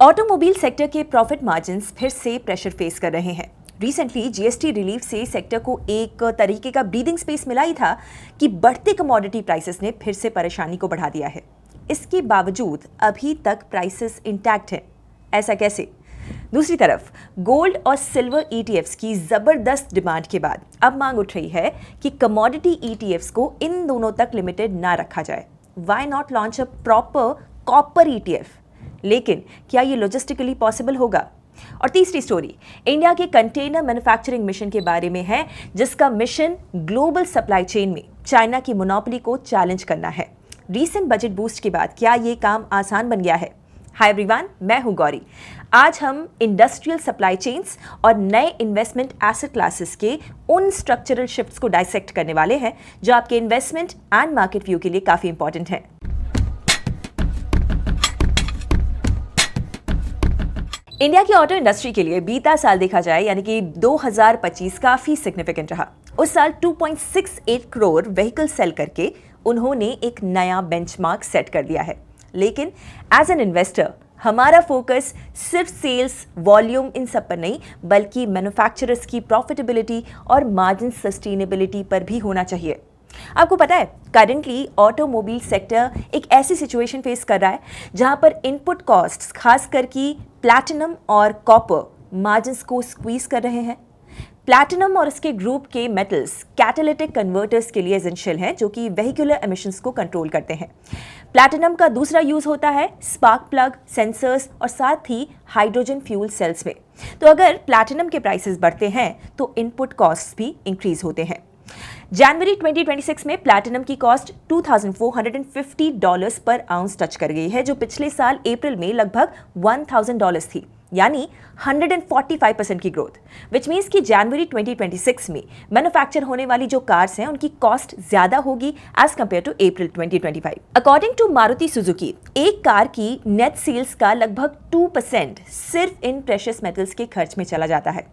Automobile sector के profit margins फिर से प्रेशर फेस कर रहे हैं। रिसेंटली जीएसटी रिलीफ से सेक्टर को एक तरीके का ब्रीदिंग स्पेस मिला ही था कि बढ़ते कमोडिटी प्राइसेस ने फिर से परेशानी को बढ़ा दिया है। इसके बावजूद अभी तक प्राइसेस इंटैक्ट हैं। ऐसा कैसे? दूसरी तरफ गोल्ड और सिल्वर ईटीएफ्स की जबरदस्त डिमांड के बाद अब मांग उठ रही है कि कमोडिटी ईटीएफ्स को इन दोनों तक लिमिटेड ना रखा जाए। Why not launch a proper copper ETF? लेकिन क्या ये लॉजिस्टिकली पॉसिबल होगा? और तीसरी स्टोरी इंडिया के कंटेनर मैन्युफैक्चरिंग मिशन के बारे में है, जिसका मिशन ग्लोबल सप्लाई चेन में चाइना की मोनोपोली को चैलेंज करना है। रीसेंट बजट बूस्ट के बाद क्या ये काम आसान बन गया है? हाय एवरीवन, मैं हूं गौरी। आज हम इंडस्ट्रियल सप्लाई चेन्स और नए इन्वेस्टमेंट एसेट क्लासेस के उन स्ट्रक्चरल शिफ्ट्स को डाइसेक्ट करने वाले हैं जो आपके इन्वेस्टमेंट एंड मार्केट व्यू के लिए काफी इंपॉर्टेंट है। इंडिया की ऑटो इंडस्ट्री के लिए बीता साल देखा जाए यानी कि 2025 काफी सिग्निफिकेंट रहा। उस साल 2.68 करोड़ व्हीकल सेल करके उन्होंने एक नया बेंचमार्क सेट कर दिया है। लेकिन एज एन इन्वेस्टर हमारा फोकस सिर्फ सेल्स वॉल्यूम इन सब पर नहीं, बल्कि मैन्युफैक्चरर्स की प्रॉफिटेबिलिटी और मार्जिन सस्टेनेबिलिटी पर भी होना चाहिए। आपको पता है, करेंटली ऑटोमोबाइल सेक्टर एक ऐसी सिचुएशन फेस कर रहा है जहां पर इनपुट कॉस्ट्स खास करके प्लैटिनम और कॉपर मार्जिन्स को स्क्वीज कर रहे हैं। प्लैटिनम और इसके ग्रुप के मेटल्स कैटालिटिक कन्वर्टर्स के लिए एसेंशियल हैं, जो कि वेहिकुलर एमिशंस को कंट्रोल करते हैं। प्लैटिनम का दूसरा यूज होता है स्पार्क प्लग, सेंसर्स और साथ ही हाइड्रोजन फ्यूल सेल्स में। तो अगर प्लैटिनम के प्राइसेस बढ़ते हैं तो इनपुट कॉस्ट्स भी इंक्रीज होते हैं। जनवरी 2026 में प्लैटिनम की कॉस्ट $2,450 पर आउंस टच कर गई है, जो पिछले साल अप्रैल में लगभग $1,000 थी, यानी 145% की ग्रोथ। विच मीन्स कि जनवरी 2026 में मैन्युफैक्चर होने वाली जो कार्स हैं उनकी कॉस्ट ज्यादा होगी as compare to April 2025। According to Maruti Suzuki, एक कार की नेट सेल्स का लगभग 2% सिर्फ इन प्रेशियस मेटल्स के खर्च में चला जाता है।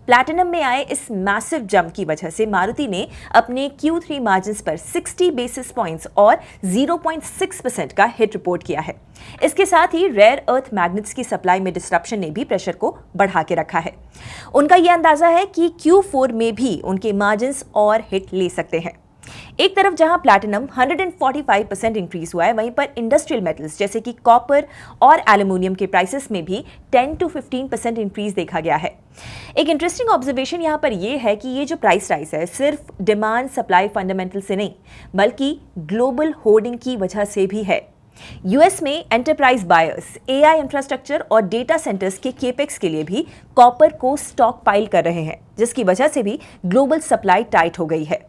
प्लैटिनम में आए इस मैसिव जंप की वजह से मारुति ने अपने Q3 मार्जिन्स पर 60 बेसिस पॉइंट्स और 0.6% का हिट रिपोर्ट किया है। इसके साथ ही रेयर अर्थ मैग्नेट्स की सप्लाई में डिस्ट्रप्शन ने भी प्रेशर को बढ़ा के रखा है। उनका यह अंदाजा है कि Q4 में भी उनके मार्जिन्स और हिट ले सकते हैं। एक तरफ जहां प्लैटिनम 145% इंक्रीज हुआ है, वहीं पर इंडस्ट्रियल मेटल्स जैसे कि कॉपर और एल्यूमिनियम के प्राइसेस में भी 10 to 15% इंक्रीज देखा गया है। एक इंटरेस्टिंग ऑब्जर्वेशन यहां पर यह है कि ये जो प्राइस राइज है सिर्फ डिमांड सप्लाई फंडामेंटल से नहीं, बल्कि ग्लोबल होर्डिंग की वजह से भी है। यूएस में एंटरप्राइज बायर्स एआई इंफ्रास्ट्रक्चर और डेटा सेंटर्स के केपेक्स के लिए भी कॉपर को स्टॉक पाइल कर रहे हैं, जिसकी वजह से भी ग्लोबल सप्लाई टाइट हो गई है।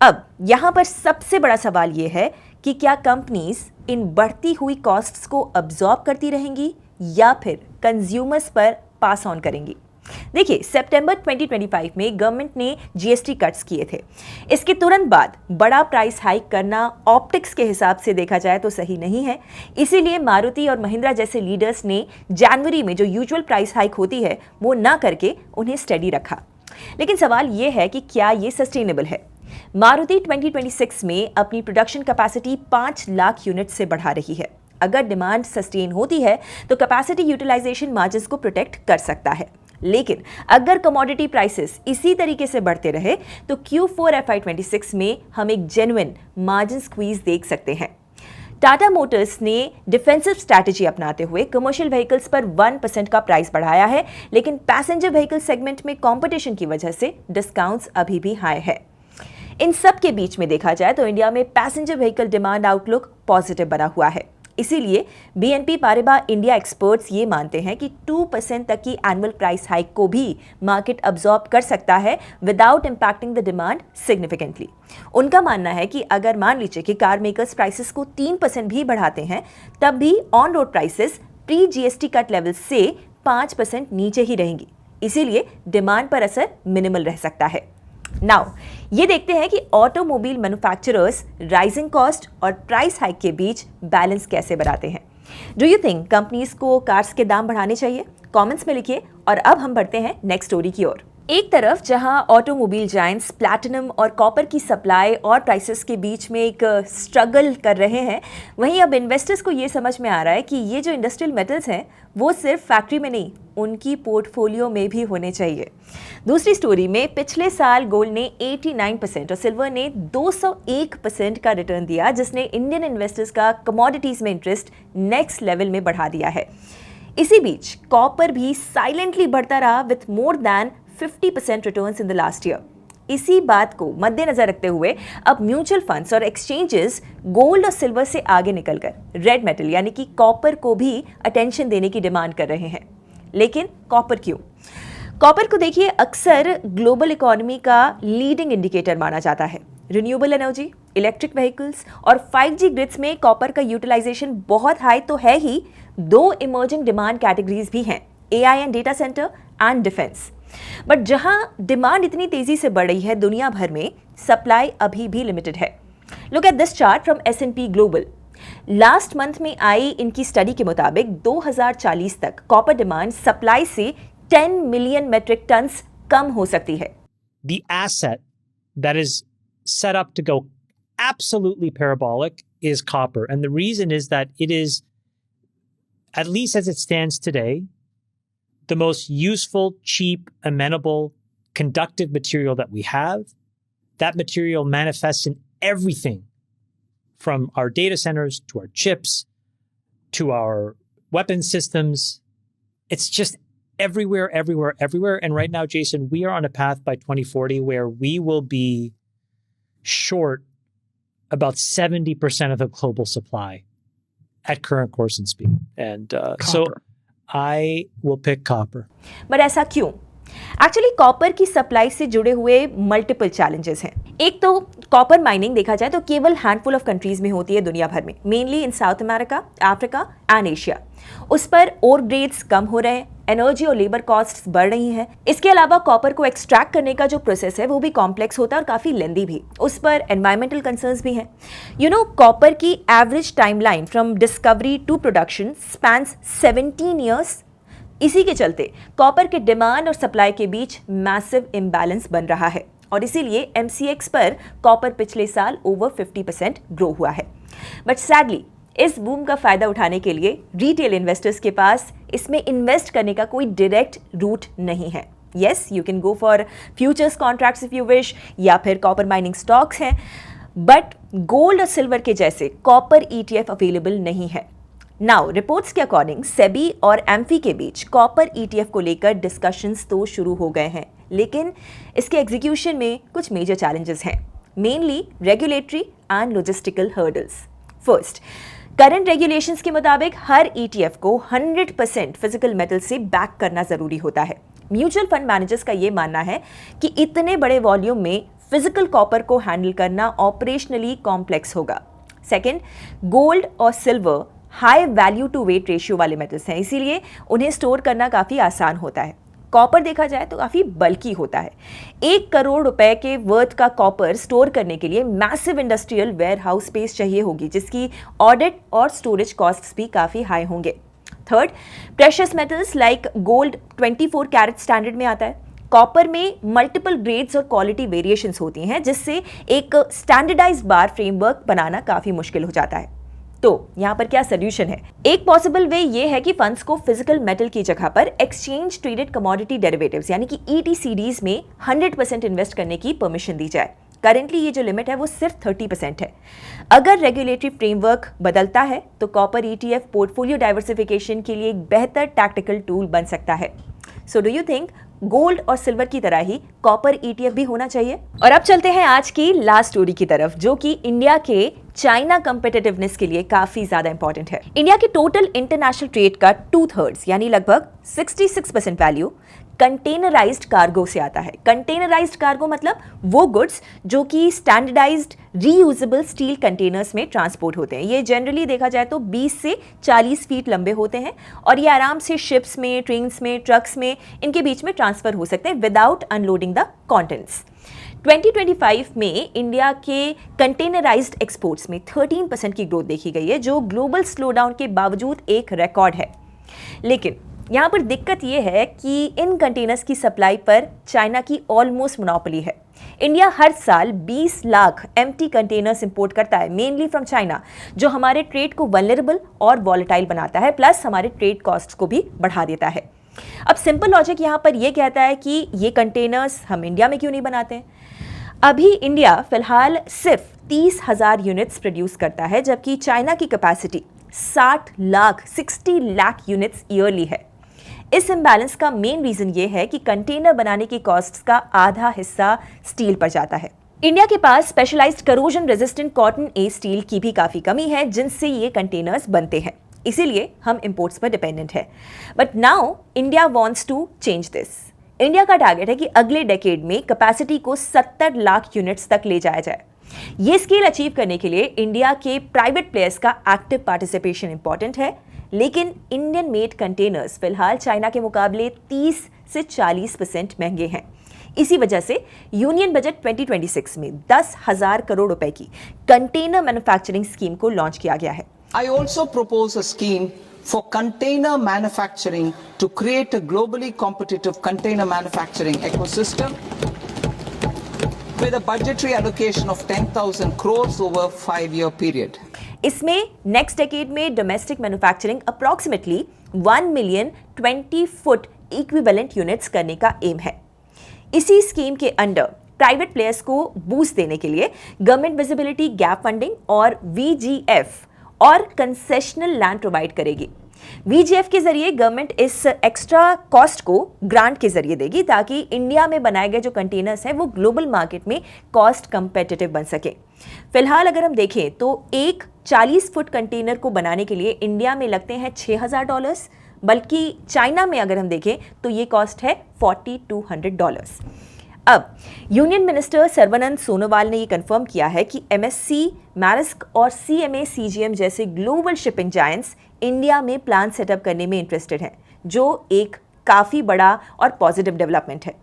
अब यहां पर सबसे बड़ा सवाल यह है कि क्या कंपनीज इन बढ़ती हुई कॉस्ट्स को अब्सॉर्ब करती रहेंगी या फिर कंज्यूमर्स पर पास ऑन करेंगी। देखिए, सितंबर 2025 में गवर्नमेंट ने जीएसटी कट्स किए थे। इसके तुरंत बाद बड़ा प्राइस हाइक करना ऑप्टिक्स के हिसाब से देखा जाए तो सही नहीं है। इसीलिए मारुति और महिंद्रा जैसे लीडर्स ने जनवरी में जो यूजुअल प्राइस हाइक होती है वो ना करके उन्हें स्टेडी रखा। लेकिन सवाल यह है कि क्या ये सस्टेनेबल है? मारुति 2026 में अपनी प्रोडक्शन कैपेसिटी 5 लाख यूनिट से बढ़ा रही है। अगर डिमांड सस्टेन होती है तो कैपेसिटी यूटिलाइजेशन मार्जिन्स को प्रोटेक्ट कर सकता है। लेकिन अगर कमोडिटी प्राइसेस इसी तरीके से बढ़ते रहे तो Q4 FY26 में हम एक जेन्युइन मार्जिन स्क्वीज देख सकते हैं। टाटा मोटर्स ने डिफेंसिव स्ट्रैटेजी अपनाते हुए कमर्शियल व्हीकल्स पर 1% का प्राइस बढ़ाया है, लेकिन पैसेंजर व्हीकल सेगमेंट में कंपटीशन की वजह से डिस्काउंट्स अभी भी हाई है। इन सब के बीच में देखा जाए तो इंडिया में passenger vehicle demand outlook positive बना हुआ है। इसीलिए BNP पारिबा इंडिया एक्सपर्ट्स ये मानते हैं कि 2% तक की एनुअल प्राइस हाइक को भी मार्केट अब्सॉर्ब कर सकता है without impacting the demand significantly. उनका मानना है कि अगर मान लीजिए कि कार मेकर्स प्राइसेस को 3% भी बढ़ाते हैं, तब भी on road prices pre GST cut level से 5% नीचे ही रहेंगी। इसीलिए डिमांड पर असर मिनिमल रह सकता है। नाउ ये देखते हैं कि ऑटोमोबाइल मैन्युफैक्चरर्स राइजिंग कॉस्ट और प्राइस हाइक के बीच बैलेंस कैसे बनाते हैं। डू यू थिंक कंपनीज को कार्स के दाम बढ़ाने चाहिए? कमेंट्स में लिखिए। और अब हम बढ़ते हैं नेक्स्ट स्टोरी की ओर। एक तरफ जहां ऑटोमोबाइल जायंट्स प्लैटिनम और कॉपर की सप्लाई और प्राइसेस के बीच में एक स्ट्रगल कर रहे हैं, वहीं अब इन्वेस्टर्स को ये समझ में आ रहा है कि ये जो इंडस्ट्रियल मेटल्स हैं वो सिर्फ फैक्ट्री में नहीं, उनकी पोर्टफोलियो में भी होने चाहिए। दूसरी स्टोरी में पिछले साल गोल्ड ने 89% और सिल्वर ने 201% का रिटर्न दिया, जिसने इंडियन इन्वेस्टर्स का कमोडिटीज में इंटरेस्ट नेक्स्ट लेवल में बढ़ा दिया है। इसी बीच कॉपर भी साइलेंटली बढ़ता रहा with more than 50% returns in the last year. इसी बात को मद्देनजर रखते हुए अब म्यूचुअल फंड्स और एक्सचेंजेस गोल्ड और सिल्वर से आगे निकलकर रेड मेटल यानी कि कॉपर को भी अटेंशन देने की डिमांड कर रहे हैं। लेकिन कॉपर क्यों? कॉपर को देखिए अक्सर ग्लोबल इकोनॉमी का लीडिंग इंडिकेटर माना जाता है। रिन्यूएबल एनर्जी, इलेक्ट्रिक व्हीकल्स और 5G ग्रिड्स में कॉपर का यूटिलाइजेशन बहुत हाई तो है ही, दो इमर्जिंग डिमांड कैटेगरीज भी हैं, AI and data centre and defence. But जहां डिमांड इतनी तेजी से बढ़ रही है दुनिया भर में, सप्लाई अभी भी लिमिटेड है। Look at this chart from S&P global. Last month में आई इनकी स्टडी के मुताबिक 2040 तक कॉपर डिमांड सप्लाई से 10 मिलियन मेट्रिक टन्स कम हो सकती है। The asset that is set up to go absolutely parabolic is copper. And the reason is that it is, at least as it stands today, the most useful, cheap, amenable, conductive material that we have. That material manifests in everything from our data centers to our chips to our weapon systems. It's just everywhere, everywhere, everywhere. And right now, Jason, we are on a path by 2040 where we will be short about 70% of the global supply at current course and speed. And so I will pick copper. But ऐसा क्यों? Actually copper की supply से जुड़े हुए multiple challenges हैं। एक तो copper mining देखा जाए तो केवल हैंडफुल ऑफ कंट्रीज में होती है दुनिया भर में, mainly in south America, Africa and Asia. उस पर ओर ग्रेड्स कम हो रहे हैं, एनर्जी और लेबर कॉस्ट्स बढ़ रही हैं। इसके अलावा कॉपर को एक्सट्रैक्ट करने का जो प्रोसेस है वो भी कॉम्प्लेक्स होता है और काफ़ी लेंदी भी। उस पर एनवायरमेंटल कंसर्न्स भी हैं। कॉपर की average timeline from discovery to production spans 17 years. इसी के चलते कॉपर के डिमांड और सप्लाई के बीच मैसिव इम्बैलेंस बन रहा है और इसीलिए MCX पर कॉपर पिछले साल ओवर 50% ग्रो हुआ है। बट सैडली इस बूम का फायदा उठाने के लिए रिटेल इन्वेस्टर्स के पास इसमें इन्वेस्ट करने का कोई डायरेक्ट रूट नहीं है। Yes, you can go for futures contracts if you wish, या फिर कॉपर माइनिंग स्टॉक्स हैं, बट गोल्ड और सिल्वर के जैसे कॉपर ETF अवेलेबल नहीं है। नाउ रिपोर्ट्स के अकॉर्डिंग सेबी और एम्फी के बीच कॉपर ETF को लेकर डिस्कशंस तो शुरू हो गए हैं, लेकिन इसके एग्जीक्यूशन में कुछ मेजर चैलेंजेस हैं, mainly regulatory and logistical hurdles. First, current regulations के मुताबिक हर ETF को 100% फिजिकल मेटल से बैक करना जरूरी होता है। म्यूचुअल फंड मैनेजर्स का ये मानना है कि इतने बड़े वॉल्यूम में फिजिकल कॉपर को हैंडल करना ऑपरेशनली कॉम्प्लेक्स होगा। सेकेंड, गोल्ड और silver high value to weight ratio वाले मेटल्स हैं, इसीलिए उन्हें स्टोर करना काफ़ी आसान होता है। कॉपर देखा जाए तो काफ़ी बल्की होता है। 1 करोड़ रुपए के वर्थ का कॉपर स्टोर करने के लिए massive industrial warehouse space चाहिए होगी, जिसकी ऑडिट और स्टोरेज कॉस्ट्स भी काफ़ी हाई होंगे। Third, precious metals like gold 24 carat standard में आता है। कॉपर में मल्टीपल ग्रेड्स और क्वालिटी वेरिएशंस होती हैं, जिससे एक स्टैंडर्डाइज्ड बार फ्रेमवर्क बनाना काफ़ी मुश्किल हो जाता है। तो यहाँ पर क्या सोल्यूशन है? एक पॉसिबल वे ये है कि फंड्स को फिजिकल मेटल की जगह पर एक्सचेंज ट्रेडेड कमोडिटी डेरिवेटिव्स यानी कि ETCDs में 100% इन्वेस्ट करने की परमिशन दी जाए। करेंटली ये जो लिमिट है वो सिर्फ 30% है। अगर रेगुलेटरी फ्रेमवर्क बदलता है तो कॉपर ETF पोर्टफोलियो डाइवर्सिफिकेशन के लिए एक बेहतर टैक्टिकल टूल बन सकता है। So do you think gold और सिल्वर की तरह ही कॉपर ETF भी होना चाहिए? और अब चलते हैं आज की लास्ट स्टोरी की तरफ, जो कि इंडिया के चाइना कंपेटिटिवनेस के लिए काफी ज्यादा इंपॉर्टेंट है। इंडिया के टोटल इंटरनेशनल ट्रेड का 2/3 यानी लगभग 66% वैल्यू कंटेनराइज्ड कार्गो से आता है। कंटेनराइज्ड कार्गो मतलब वो गुड्स जो कि स्टैंडर्डाइज्ड रीयूजेबल स्टील कंटेनर्स में ट्रांसपोर्ट होते हैं। ये जनरली देखा जाए तो 20 से 40 फीट लंबे होते हैं और ये आराम से शिप्स में, ट्रेन्स में, ट्रक्स में इनके बीच में ट्रांसफर हो सकते हैं विदाउट अनलोडिंग द कॉन्टेंट्स। 2025 में इंडिया के कंटेनराइज्ड एक्सपोर्ट्स में 13% की ग्रोथ देखी गई है, जो ग्लोबल स्लोडाउन के बावजूद एक रिकॉर्ड है। लेकिन यहाँ पर दिक्कत ये है कि इन कंटेनर्स की सप्लाई पर चाइना की ऑलमोस्ट मोनोपोली है। इंडिया हर साल 20 लाख एम्प्टी कंटेनर्स इंपोर्ट करता है, मेनली फ्रॉम चाइना, जो हमारे ट्रेड को वल्नरेबल और वॉलेटाइल बनाता है, प्लस हमारे ट्रेड कॉस्ट को भी बढ़ा देता है। अब सिंपल लॉजिक यहाँ पर यह कहता है कि ये कंटेनर्स हम इंडिया में क्यों नहीं बनाते हैं। अभी इंडिया फिलहाल सिर्फ 30,000 यूनिट्स प्रोड्यूस करता है, जबकि चाइना की कैपेसिटी 60 लाख यूनिट्स ईयरली है। इस इम्बैलेंस का मेन रीजन ये है कि कंटेनर बनाने की कॉस्ट्स का आधा हिस्सा स्टील पर जाता है। इंडिया के पास स्पेशलाइज्ड करोजन रेजिस्टेंट कॉटन ए स्टील की भी काफी कमी है, जिनसे ये कंटेनर्स बनते हैं, इसीलिए हम इंपोर्ट्स पर डिपेंडेंट है। But now India wants to change this. India का टारगेट है कि अगले डेकेड में कैपेसिटी को 70 लाख यूनिट्स तक ले जाया जाए। ये स्केल अचीव करने के लिए इंडिया के प्राइवेट प्लेयर्स का एक्टिव पार्टिसिपेशन इंपॉर्टेंट है, लेकिन इंडियन मेड कंटेनर्स फिलहाल चाइना के मुकाबले 30 से 40% महंगे हैं। इसी वजह से यूनियन बजट 2026 में 10,000 करोड़ रुपए की कंटेनर मैन्युफैक्चरिंग स्कीम को लॉन्च किया गया है। I also propose a scheme for container manufacturing to create a globally competitive container manufacturing ecosystem with a budgetary allocation of 10,000 crores over a 5-year period. इसमें next decade में domestic manufacturing approximately 1 million 20 foot equivalent units करने का M है। इसी scheme के under private players को boost देने के लिए गवर्नमेंट विजिबिलिटी गैप फंडिंग और VGF और कंसेशनल लैंड प्रोवाइड करेगी। VGF के जरिए गवर्नमेंट इस एक्स्ट्रा कॉस्ट को ग्रांट के जरिए देगी, ताकि इंडिया में बनाए गए जो कंटेनर्स हैं वो ग्लोबल मार्केट में कॉस्ट कंपेटिटिव बन सके। फिलहाल अगर हम देखें तो एक 40 फुट कंटेनर को बनाने के लिए इंडिया में लगते हैं $6,000, बल्कि चाइना में अगर हम देखें तो ये कॉस्ट है $4,200। अब यूनियन मिनिस्टर सर्बानंद सोनोवाल ने ये कंफर्म किया है कि MSC, मैरिस्क और CMA CGM जैसे ग्लोबल शिपिंग जायंट्स इंडिया में प्लांट सेटअप करने में इंटरेस्टेड हैं, जो एक काफ़ी बड़ा और पॉजिटिव डेवलपमेंट है।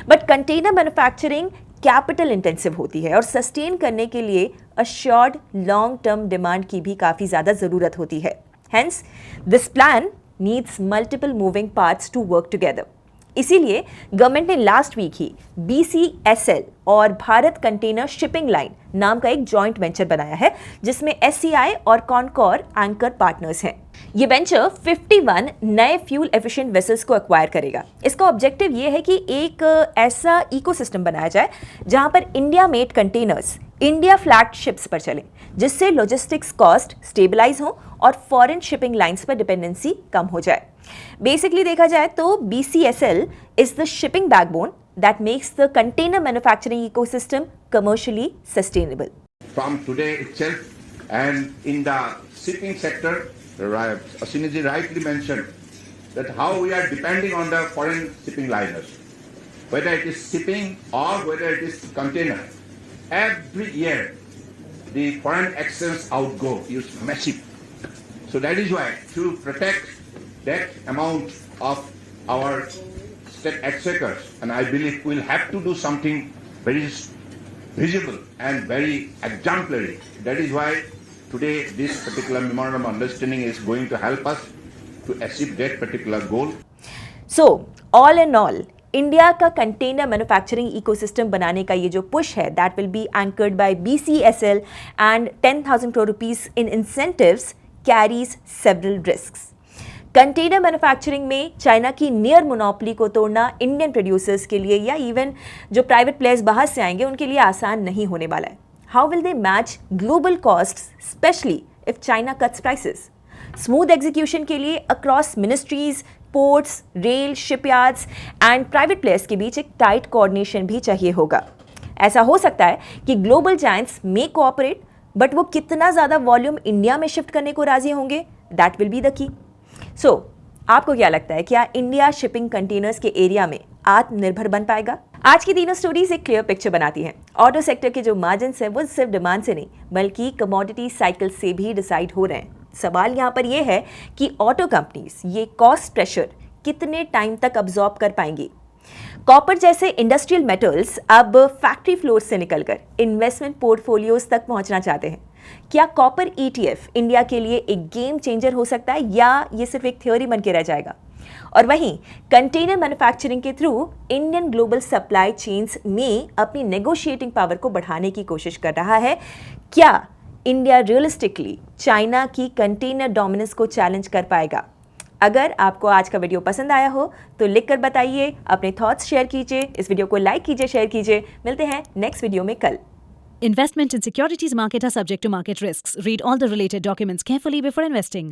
But container manufacturing capital intensive होती है और सस्टेन करने के लिए अश्योर्ड लॉन्ग टर्म डिमांड की भी काफ़ी ज़्यादा ज़रूरत होती है। Hence this plan needs multiple moving parts to work together. इसीलिए गवर्नमेंट ने लास्ट वीक ही BCSL और भारत कंटेनर शिपिंग लाइन नाम का एक जॉइंट वेंचर बनाया है, जिसमें SCI और कॉनकॉर एंकर पार्टनर्स हैं। ये वेंचर 51 नए फ्यूल एफिशिएंट वेसल्स को एक्वायर करेगा। इसका ऑब्जेक्टिव ये है कि एक ऐसा इकोसिस्टम बनाया जाए जहां पर India made containers India flag ships पर चलें, जिससे लॉजिस्टिक्स कॉस्ट स्टेबलाइज हो और फॉरेन शिपिंग लाइंस पर डिपेंडेंसी कम हो जाए। बेसिकली देखा जाए तो BCSL is the shipping backbone that makes the container manufacturing ecosystem commercially sustainable. From today itself, and in the shipping sector, Ashwini rightly mentioned that how we are depending on the foreign shipping liners, whether it is shipping or whether it is container. Every year, the foreign exchange outgo is massive. So that is why to protect that amount of our exchequers, and I believe we'll have to do something very visible and very exemplary. That is why today this particular memorandum of understanding is going to help us to achieve that particular goal. So, all in all, India का container manufacturing ecosystem बनाने का ये जो push है, that will be anchored by BCSL and 10,000 crore rupees in incentives carries several risks. Container manufacturing में China की near monopoly को तोड़ना इंडियन प्रोड्यूसर्स के लिए या इवन जो प्राइवेट प्लेयर्स बाहर से आएंगे उनके लिए आसान नहीं होने वाला है। How will they match global costs, specially if China cuts prices? Smooth execution के लिए across ministries, ports, rail, shipyards and private players के बीच एक टाइट कोऑर्डिनेशन भी चाहिए होगा। ऐसा हो सकता है कि global giants may cooperate, but वो कितना ज़्यादा वॉल्यूम इंडिया में शिफ्ट करने को राजी होंगे, that will be the key. सो आपको क्या लगता है, क्या इंडिया शिपिंग कंटेनर्स के एरिया में आत्मनिर्भर बन पाएगा? आज की तीनों स्टोरीज एक क्लियर पिक्चर बनाती हैं। ऑटो सेक्टर के जो मार्जिन्स हैं वो सिर्फ डिमांड से नहीं बल्कि कमोडिटी साइकिल से भी डिसाइड हो रहे हैं। सवाल यहाँ पर यह है कि ऑटो कंपनीज ये कॉस्ट प्रेशर कितने टाइम तक अब्जॉर्ब कर पाएंगी? कॉपर जैसे इंडस्ट्रियल मेटल्स अब फैक्ट्री फ्लोर से निकलकर इन्वेस्टमेंट पोर्टफोलियोज तक पहुंचना चाहते हैं। क्या कॉपर ETF इंडिया के लिए एक गेम चेंजर हो सकता है या ये सिर्फ एक थ्योरी बन के रह जाएगा? और वहीं कंटेनर मैन्युफैक्चरिंग के through Indian global supply chains में अपनी नेगोशिएटिंग पावर को बढ़ाने की कोशिश कर रहा है। क्या इंडिया रियलिस्टिकली चाइना की कंटेनर डोमिनेंस को चैलेंज कर पाएगा? अगर आपको आज का वीडियो पसंद आया हो तो लिखकर बताइए, अपने थॉट्स शेयर कीजिए, इस वीडियो को लाइक कीजिए, शेयर कीजिए। मिलते हैं नेक्स्ट वीडियो में कल। Investment in securities market are subject to market risks. Read all the related documents carefully before investing.